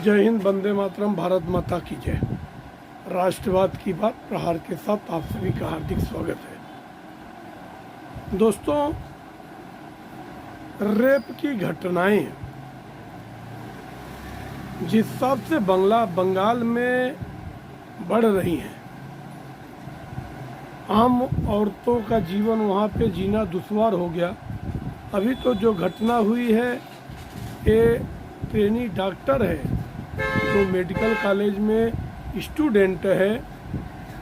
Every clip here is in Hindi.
जय हिंद, वंदे मातरम, भारत माता की जय। राष्ट्रवाद की बात प्रहार के साथ आप सभी का हार्दिक स्वागत है। दोस्तों, रेप की घटनाएं जिस हिसाब से बंगाल में बढ़ रही हैं, आम औरतों का जीवन वहाँ पे जीना दुश्वार हो गया। अभी तो जो घटना हुई है, ये ट्रेनी डॉक्टर है जो मेडिकल कॉलेज में स्टूडेंट है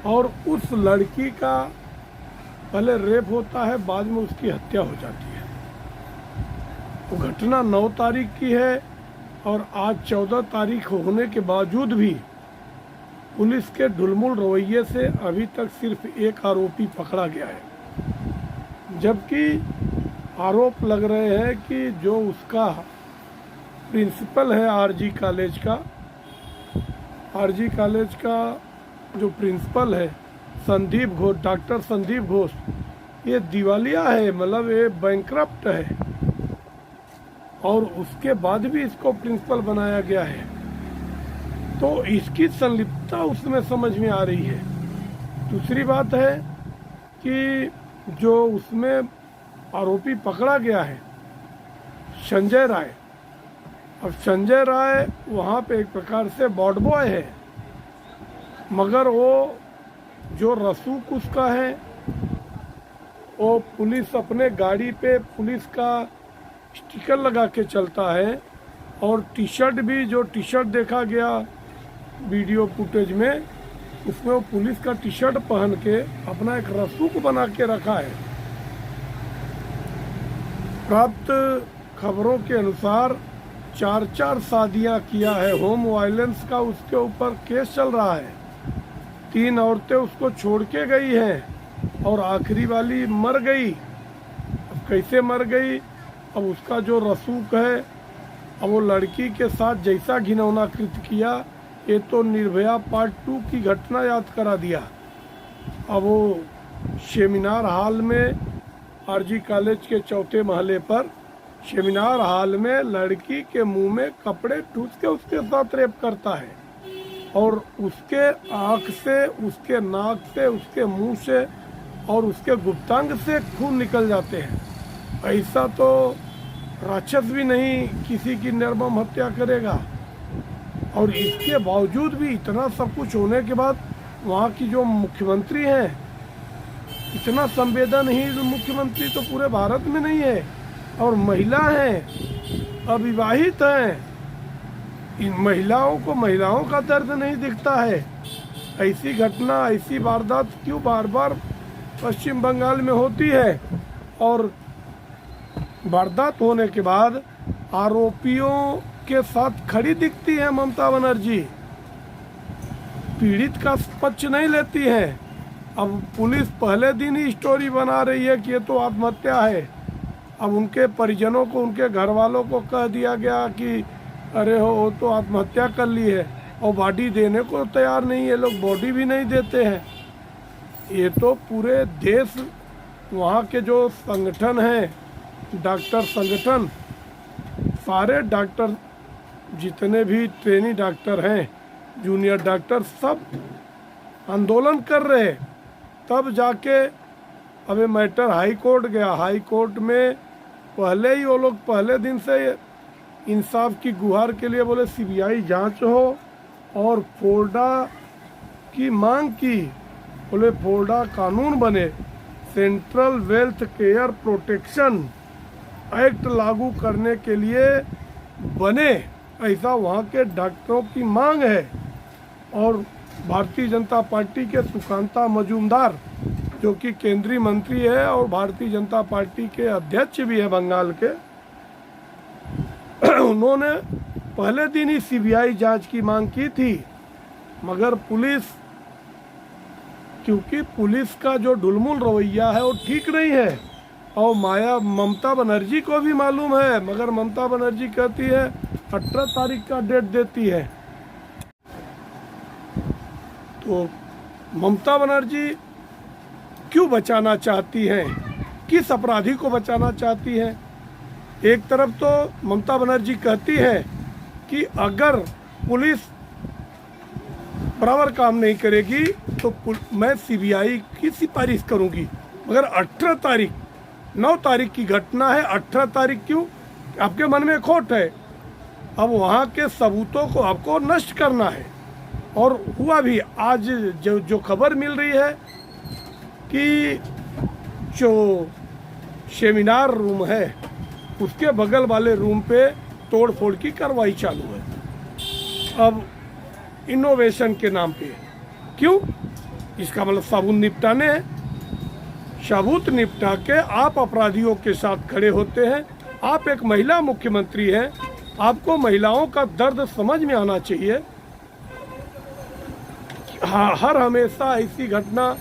और उस लड़की का पहले रेप होता है, बाद में उसकी हत्या हो जाती है। वो घटना 9 तारीख की है और आज 14 तारीख होने के बावजूद भी पुलिस के ढुलमुल रवैये से अभी तक सिर्फ एक आरोपी पकड़ा गया है, जबकि आरोप लग रहे हैं कि जो उसका प्रिंसिपल है आरजी कॉलेज का जो प्रिंसिपल है संदीप घोष, डॉक्टर संदीप घोष, ये दिवालिया है, मतलब ये बैंकरप्ट है और उसके बाद भी इसको प्रिंसिपल बनाया गया है। तो इसकी संलिप्तता उसमें समझ में आ रही है। दूसरी बात है कि जो उसमें आरोपी पकड़ा गया है संजय राय, अब संजय राय वहाँ पे एक प्रकार से बॉड बॉय है, मगर वो जो रसूख उसका है, वो पुलिस अपने गाड़ी पे पुलिस का स्टिकर लगा के चलता है और टी शर्ट भी, जो टी शर्ट देखा गया वीडियो फुटेज में, उसमें वो पुलिस का टी शर्ट पहन के अपना एक रसूख बना के रखा है। प्राप्त खबरों के अनुसार 4 शादियां किया है, होम वायलेंस का उसके ऊपर केस चल रहा है। 3 औरतें उसको छोड़ के गई हैं और आखिरी वाली मर गई। अब कैसे मर गई, अब उसका जो रसूख है, अब वो लड़की के साथ जैसा घिनौना कृत्य किया, ये तो निर्भया पार्ट 2 की घटना याद करा दिया। अब वो सेमिनार हॉल में, आरजी कॉलेज के 4थे महले पर सेमिनार हॉल में लड़की के मुंह में कपड़े ठूस के उसके साथ रेप करता है और उसके आँख से, उसके नाक से, उसके मुंह से और उसके गुप्तांग से खून निकल जाते हैं। ऐसा तो राक्षस भी नहीं किसी की निर्मम हत्या करेगा। और इसके बावजूद भी, इतना सब कुछ होने के बाद, वहाँ की जो मुख्यमंत्री हैं, इतना संवेदनहीन मुख्यमंत्री तो पूरे भारत में नहीं है, और महिला हैं, अविवाहित हैं, इन महिलाओं का दर्द नहीं दिखता है। ऐसी घटना, ऐसी वारदात क्यों बार बार पश्चिम बंगाल में होती है? और वारदात होने के बाद आरोपियों के साथ खड़ी दिखती है ममता बनर्जी, पीड़ित का पक्ष नहीं लेती है। अब पुलिस पहले दिन ही स्टोरी बना रही है कि ये तो आत्महत्या है। अब उनके परिजनों को, उनके घर वालों को कह दिया गया कि अरे हो तो आत्महत्या कर ली है, और बॉडी देने को तैयार नहीं, ये लोग बॉडी भी नहीं देते हैं। ये तो पूरे देश, वहाँ के जो संगठन हैं, डॉक्टर संगठन, सारे डॉक्टर, जितने भी ट्रेनी डॉक्टर हैं, जूनियर डॉक्टर, सब आंदोलन कर रहे। तब जाके अब ये मैटर हाई कोर्ट गया। हाई कोर्ट में पहले ही वो लोग पहले दिन से इंसाफ की गुहार के लिए बोले सीबीआई जांच हो और फोर्डा की मांग की। बोले फोर्डा कानून बने, central wealth care protection act लागू करने के लिए बने, ऐसा वहाँ के डॉक्टरों की मांग है। और भारतीय जनता पार्टी के सुकांता मजूमदार, जो कि केंद्रीय मंत्री है और भारतीय जनता पार्टी के अध्यक्ष भी है बंगाल के, उन्होंने पहले दिन ही सीबीआई जांच की मांग की थी। मगर पुलिस, क्योंकि पुलिस का जो ढुलमुल रवैया है वो ठीक नहीं है, और ममता बनर्जी को भी मालूम है, मगर ममता बनर्जी कहती है 18 तारीख का डेट देती है। तो ममता बनर्जी क्यों बचाना चाहती हैं, किस अपराधी को बचाना चाहती हैं? एक तरफ तो ममता बनर्जी कहती है कि अगर पुलिस बराबर काम नहीं करेगी तो मैं सीबीआई की सिफारिश करूंगी। मगर 18 तारीख 9 तारीख की घटना है, 18 तारीख क्यों? आपके मन में खोट है। अब वहाँ के सबूतों को आपको नष्ट करना है। और हुआ भी आज जो खबर मिल रही है कि जो सेमिनार रूम है उसके बगल वाले रूम पे तोड़फोड़ की कार्रवाई चालू है। अब इनोवेशन के नाम पे क्यों? इसका मतलब सबूत निपटाने हैं। सबूत निपटा के आप अपराधियों के साथ खड़े होते हैं। आप एक महिला मुख्यमंत्री हैं, आपको महिलाओं का दर्द समझ में आना चाहिए। हाँ, हर हमेशा ऐसी घटना,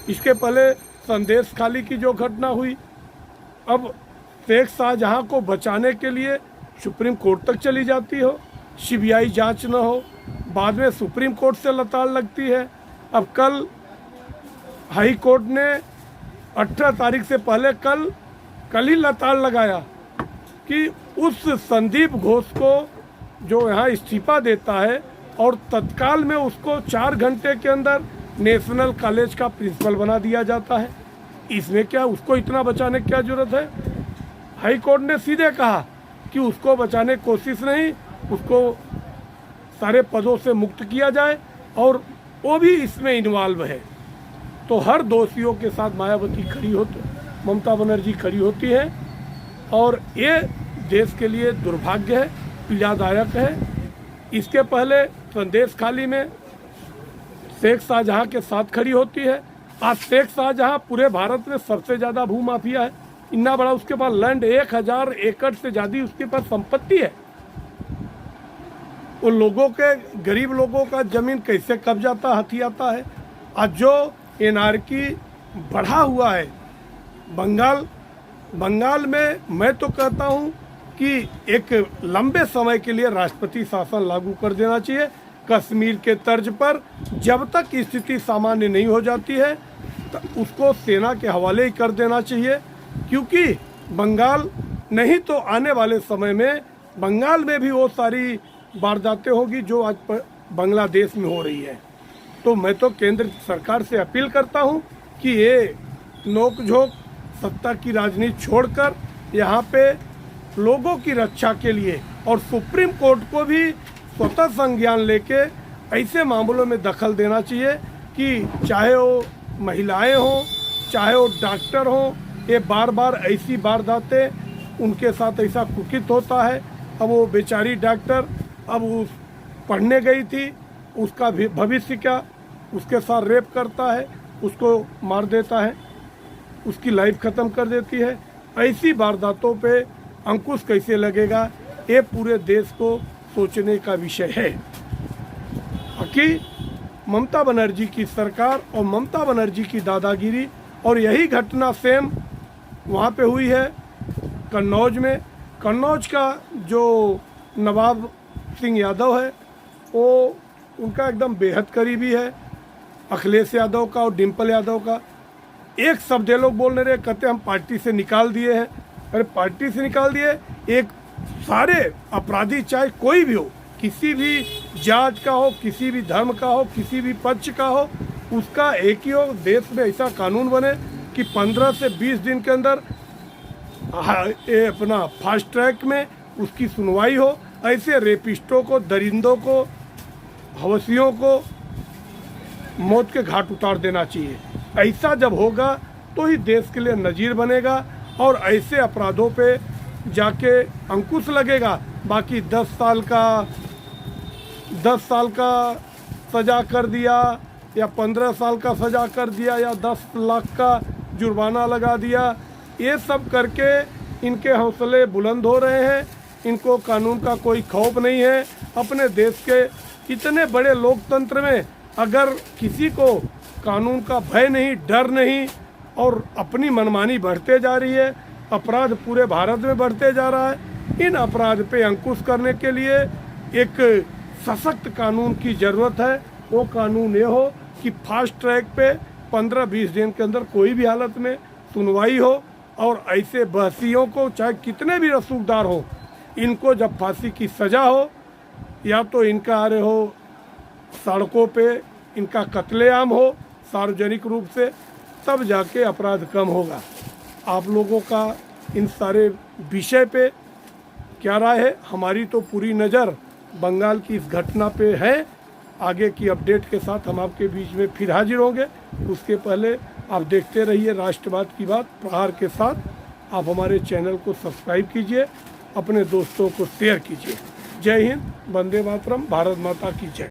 इसके पहले संदेश खाली की जो घटना हुई, अब शेख शाहजहां को बचाने के लिए सुप्रीम कोर्ट तक चली जाती हो, सीबीआई जांच न हो, बाद में सुप्रीम कोर्ट से लताड़ लगती है। अब कल हाई कोर्ट ने 18 तारीख से पहले कल ही लताड़ लगाया कि उस संदीप घोष को जो यहाँ इस्तीफा देता है और तत्काल में उसको 4 घंटे के अंदर नेशनल कॉलेज का प्रिंसिपल बना दिया जाता है। इसमें क्या उसको इतना बचाने की क्या जरूरत है? हाई कोर्ट ने सीधे कहा कि उसको बचाने की कोशिश नहीं, उसको सारे पदों से मुक्त किया जाए और वो भी इसमें इन्वॉल्व है। तो हर दोषियों के साथ मायावती खड़ी होती, ममता बनर्जी खड़ी होती है और ये देश के लिए दुर्भाग्य है, पीड़ादायक है। इसके पहले संदेश खाली में शेख शाहजहां के साथ खड़ी होती है। आज शेख शाहजहां पूरे भारत में सबसे ज़्यादा भूमाफिया है, इतना बड़ा उसके पास लैंड, 1000 एकड़ से ज़्यादा उसके पास संपत्ति है। उन लोगों के, गरीब लोगों का जमीन कैसे कब्जाता हथियाता है। आज जो एनार्की बढ़ा हुआ है बंगाल में, मैं तो कहता हूँ कि एक लंबे समय के लिए राष्ट्रपति शासन लागू कर देना चाहिए कश्मीर के तर्ज पर। जब तक स्थिति सामान्य नहीं हो जाती है तो उसको सेना के हवाले ही कर देना चाहिए, क्योंकि बंगाल नहीं तो आने वाले समय में बंगाल में भी वो सारी वारदातें होगी जो आज बांग्लादेश में हो रही है। तो मैं तो केंद्र सरकार से अपील करता हूँ कि ये नोक-झोंक, सत्ता की राजनीति छोड़कर यहाँ पे लोगों की रक्षा के लिए और सुप्रीम कोर्ट को भी स्वतः संज्ञान लेके ऐसे मामलों में दखल देना चाहिए कि चाहे वो महिलाएं हों, चाहे वो डॉक्टर हों, ये बार बार ऐसी वारदातें उनके साथ ऐसा कुकित होता है। अब वो बेचारी डॉक्टर अब उस पढ़ने गई थी, उसका भी भविष्य क्या, उसके साथ रेप करता है, उसको मार देता है, उसकी लाइफ ख़त्म कर देती है। ऐसी वारदातों पे अंकुश कैसे लगेगा, ये पूरे देश को सोचने का विषय है। कि ममता बनर्जी की सरकार और ममता बनर्जी की दादागिरी, और यही घटना सेम वहाँ पे हुई है कन्नौज में। कन्नौज का जो नवाब सिंह यादव है वो उनका एकदम बेहद करीबी है, अखिलेश यादव का और डिम्पल यादव का। एक शब्द ये लोग बोलने रहे, कहते हम पार्टी से निकाल दिए हैं। अरे पार्टी से निकाल दिए? एक सारे अपराधी चाहे कोई भी हो, किसी भी जात का हो, किसी भी धर्म का हो, किसी भी पक्ष का हो, उसका एक ही हो, देश में ऐसा कानून बने कि 15 से 20 दिन के अंदर ये अपना फास्ट ट्रैक में उसकी सुनवाई हो। ऐसे रेपिस्टों को, दरिंदों को, हवसियों को मौत के घाट उतार देना चाहिए। ऐसा जब होगा तो ही देश के लिए नज़ीर बनेगा और ऐसे अपराधों पे जाके अंकुश लगेगा। बाकी 10 साल का सज़ा कर दिया या 15 साल का सज़ा कर दिया या 10 लाख का जुर्माना लगा दिया, ये सब करके इनके हौसले बुलंद हो रहे हैं। इनको कानून का कोई खौफ नहीं है। अपने देश के इतने बड़े लोकतंत्र में अगर किसी को कानून का भय नहीं, डर नहीं, और अपनी मनमानी बढ़ते जा रही है, अपराध पूरे भारत में बढ़ते जा रहा है, इन अपराध पे अंकुश करने के लिए एक सशक्त कानून की ज़रूरत है। वो कानून ये हो कि फास्ट ट्रैक पे 15-20 दिन के अंदर कोई भी हालत में सुनवाई हो और ऐसे बहसियों को, चाहे कितने भी रसूखदार हो, इनको जब फांसी की सज़ा हो या तो इनका अरे हो सड़कों पे इनका कत्लेआम हो सार्वजनिक रूप से, तब जाके अपराध कम होगा। आप लोगों का इन सारे विषय पे क्या राय है? हमारी तो पूरी नज़र बंगाल की इस घटना पे है। आगे की अपडेट के साथ हम आपके बीच में फिर हाजिर होंगे। उसके पहले आप देखते रहिए राष्ट्रवाद की बात प्रहार के साथ। आप हमारे चैनल को सब्सक्राइब कीजिए, अपने दोस्तों को शेयर कीजिए। जय हिंद, वंदे मातरम, भारत माता की जय।